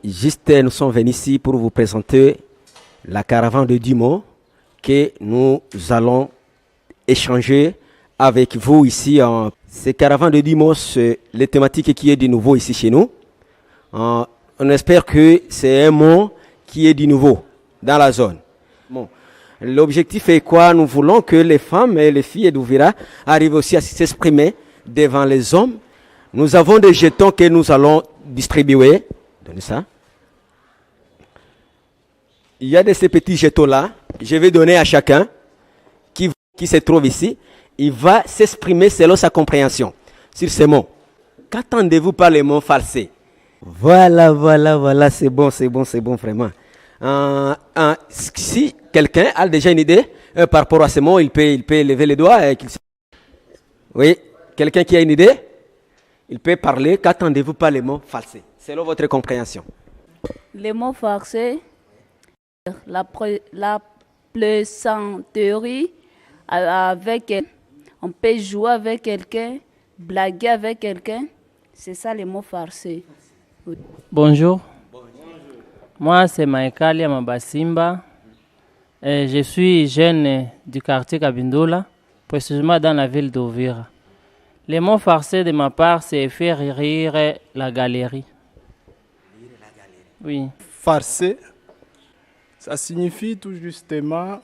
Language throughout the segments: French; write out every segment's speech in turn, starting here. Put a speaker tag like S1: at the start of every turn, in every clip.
S1: Nous sommes venus ici pour vous présenter la caravane de 10 mots que nous allons échanger avec vous ici. Ces caravanes de 10 mots, c'est les thématiques qui est de nouveau ici chez nous. On espère que c'est un mot qui est du nouveau dans la zone. Bon. L'objectif est quoi? Nous voulons que les femmes et les filles d'Ouvira arrivent aussi à s'exprimer devant les hommes. Nous avons des jetons que nous allons distribuer. Donnez ça. Il y a de ces petits jetons-là. Je vais donner à chacun qui se trouve ici. Il va s'exprimer selon sa compréhension sur ces mots. Qu'attendez-vous par les mots falsés? Voilà, c'est bon, vraiment. Si quelqu'un a déjà une idée par rapport à ces mots, il peut lever les doigts. Oui, quelqu'un qui a une idée, il peut parler. Qu'attendez-vous par les mots falsés, selon votre compréhension?
S2: Les mots falsés, la plaisanterie, on peut jouer avec quelqu'un, blaguer avec quelqu'un. C'est ça les mots farcés. Oui.
S3: Bonjour. Moi, c'est Maekali Mabasimba. Je suis jeune du quartier Kabindola, précisément dans la ville d'Ouvira. Les mots farcés de ma part, c'est faire rire la galerie. Oui.
S4: Farcé, ça signifie tout justement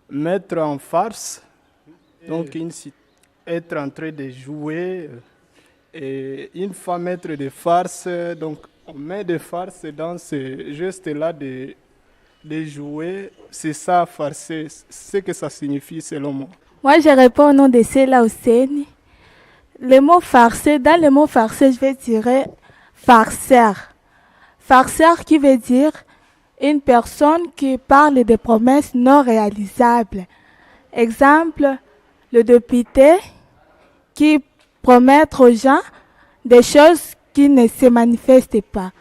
S4: mettre en farce, donc être en train de jouer. Et une fois maître de farce, donc on met des farces dans ce geste-là de jouer. C'est ça, farcer, ce que ça signifie selon moi.
S5: Moi, je réponds au nom de Céla Ouseni. Le mot farcer, dans le mot farcer, je vais dire farceur. Farceur qui veut dire une personne qui parle de promesses non réalisables. Exemple, le député qui promet aux gens des choses qui ne se manifestent pas.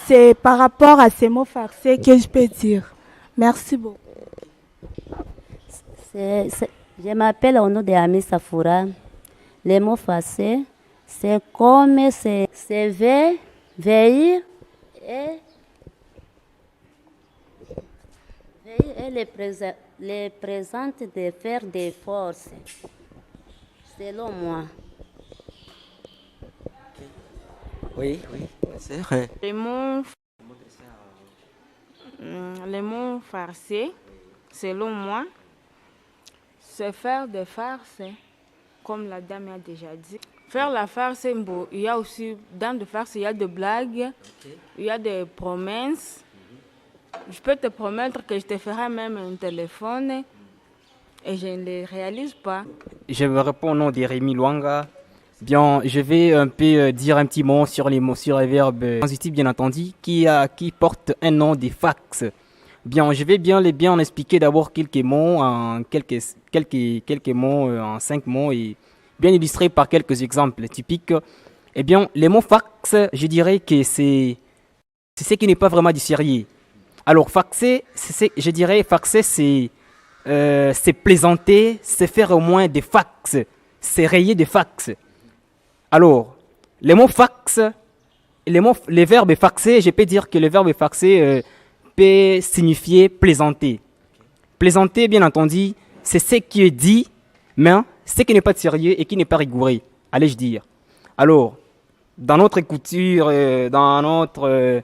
S5: C'est par rapport à ces mots farcés que je peux dire. Merci beaucoup.
S6: Je m'appelle au nom de Ami Safoura. Les mots farcés, c'est comme c'est veiller et les présente de faire des forces. Selon moi.
S1: Oui, c'est vrai.
S7: Les mots farcés, selon moi, c'est faire des farces, comme la dame a déjà dit. Faire la farce, il y a aussi, dans de farce, il y a des blagues, il y a des promesses. Je peux te promettre que je te ferai même un téléphone et je ne les réalise pas.
S8: Je me réponds au nom de Rémi Luanga. Bien, je vais un peu dire un petit mot sur les verbes transitifs, bien entendu, qui portent un nom de fax. Bien, je vais bien en expliquer d'abord quelques mots en 5 mots et bien illustrés par quelques exemples typiques. Eh bien, les mots fax, je dirais que c'est ce qui n'est pas vraiment du sérieux. Alors, faxer, je dirais, faxer, c'est plaisanter, c'est faire au moins des fax, c'est rayer des fax. Alors, les mots fax, les verbes faxer, je peux dire que le verbe faxer peut signifier plaisanter. Plaisanter, bien entendu, c'est ce qui est dit, mais ce qui n'est pas sérieux et qui n'est pas rigoureux, allais-je dire. Alors, dans notre culture, dans notre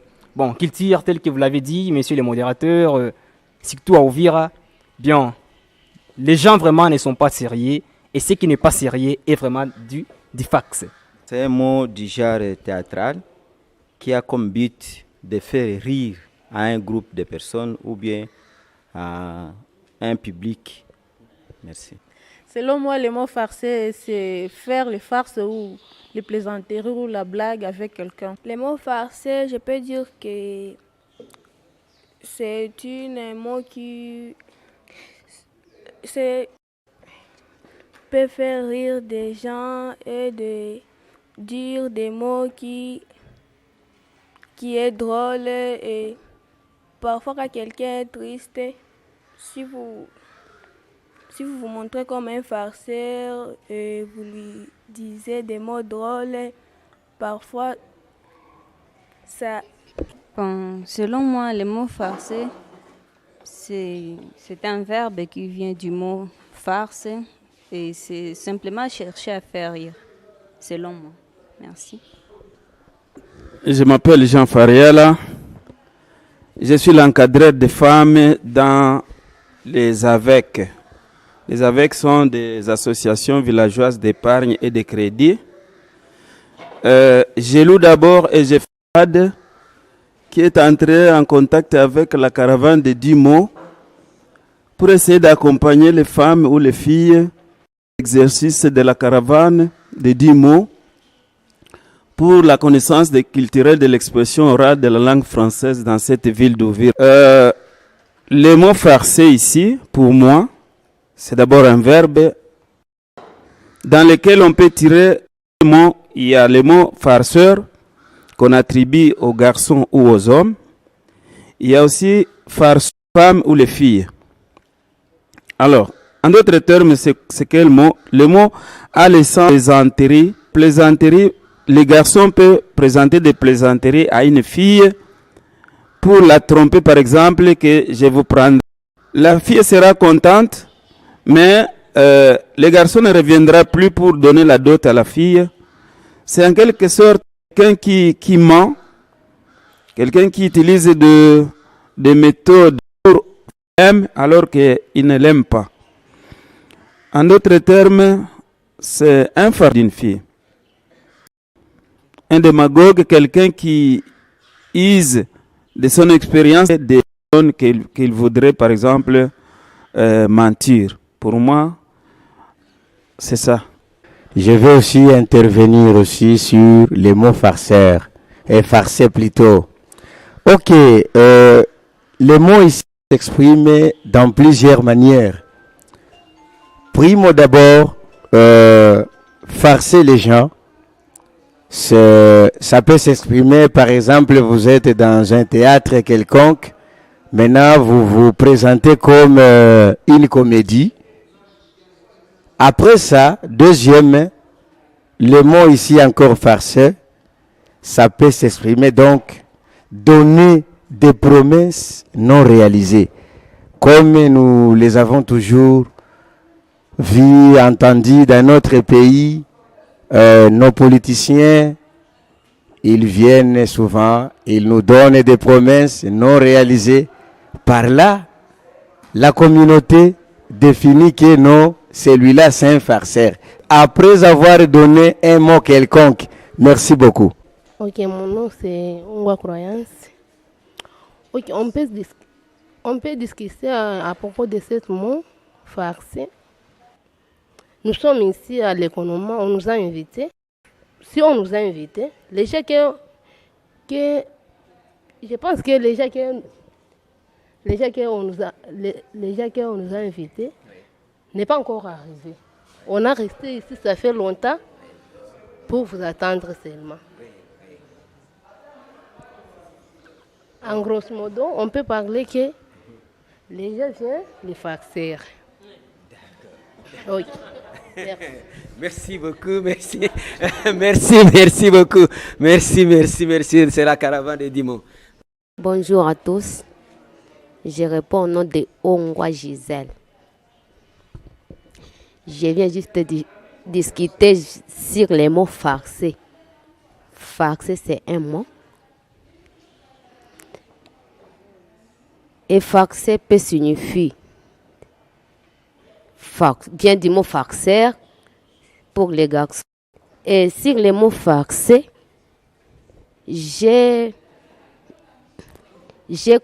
S8: culture telle que vous l'avez dit, messieurs les modérateurs, surtout à Ouvira, bien, les gens vraiment ne sont pas sérieux et ce qui n'est pas sérieux est vraiment du fax.
S9: C'est un mot du genre théâtral qui a comme but de faire rire à un groupe de personnes ou bien à un public. Merci.
S10: Selon moi, le mot farcer, c'est faire les farces ou les plaisanteries ou la blague avec quelqu'un.
S11: Les mots farcés, je peux dire que c'est un mot qui peut faire rire des gens et de dire des mots qui est drôle et parfois quand quelqu'un est triste, si vous vous montrez comme un farceur et vous lui disiez des mots drôles, parfois Ça,
S12: Bon, selon moi, le mot farcer, c'est un verbe qui vient du mot farce et c'est simplement chercher à faire rire, selon moi. Merci.
S13: Je m'appelle Jean Fariela. Je suis l'encadreur des femmes dans les AVEC. Les AVEC sont des associations villageoises d'épargne et de crédit. J'ai lu d'abord et j'ai fait qui est entré en contact avec la caravane de 10 mots pour essayer d'accompagner les femmes ou les filles à l'exercice de la caravane de 10 mots pour la connaissance culturelle de l'expression orale de la langue française dans cette ville d'Uvira. Le mot farcer ici, pour moi, c'est d'abord un verbe dans lequel on peut tirer le mot. Il y a le mot farceur qu'on attribue aux garçons ou aux hommes. Il y a aussi farceur, femmes ou les filles. Alors, en d'autres termes, c'est quel mot? Le mot a le sens plaisanterie. Plaisanterie, les garçons peuvent présenter des plaisanteries à une fille pour la tromper, par exemple, que je vous prendrai. La fille sera contente, mais le garçon ne reviendra plus pour donner la dot à la fille. C'est en quelque sorte quelqu'un qui ment, quelqu'un qui utilise des méthodes pour l'aimer alors qu'il ne l'aime pas. En d'autres termes, c'est un phare d'une fille. Un démagogue, quelqu'un qui use de son expérience des personnes qu'il voudrait, par exemple, mentir. Pour moi, c'est ça.
S14: Je vais aussi intervenir aussi sur les mots farceurs, et farcer plutôt. Ok, les mots ici s'expriment dans plusieurs manières. Primo d'abord, farcer les gens, ça peut s'exprimer, par exemple, vous êtes dans un théâtre quelconque, maintenant vous vous présentez comme une comédie. Après ça, deuxième, le mot ici encore farceur, ça peut s'exprimer donc donner des promesses non réalisées, comme nous les avons toujours vues, entendues dans notre pays. Nos politiciens, ils viennent souvent, ils nous donnent des promesses non réalisées. Par là, la communauté définit que non, celui-là c'est un farceur. Après avoir donné un mot quelconque. Merci beaucoup.
S10: Ok, mon nom c'est Ongwa Croyance. Ok, on peut discuter à propos de ce mot farceur. Nous sommes ici à l'économie, on nous a invités. Si on nous a invités, les gens je pense que les gens qu'on nous a invités n'est pas encore arrivé. On a resté ici, ça fait longtemps, pour vous attendre seulement. En grosso modo, on peut parler que les gens viennent les farceurs. Oui.
S1: Merci beaucoup, merci. merci beaucoup. Merci. C'est la caravane de Dimo.
S15: Bonjour à tous. Je réponds au nom de Ongwa Gisèle. Je viens juste discuter sur les mots farcés. Farcé, c'est un mot. Et farcé peut signifier vient du mot farceur pour les garçons. Et sur les mots farcés, j'ai compris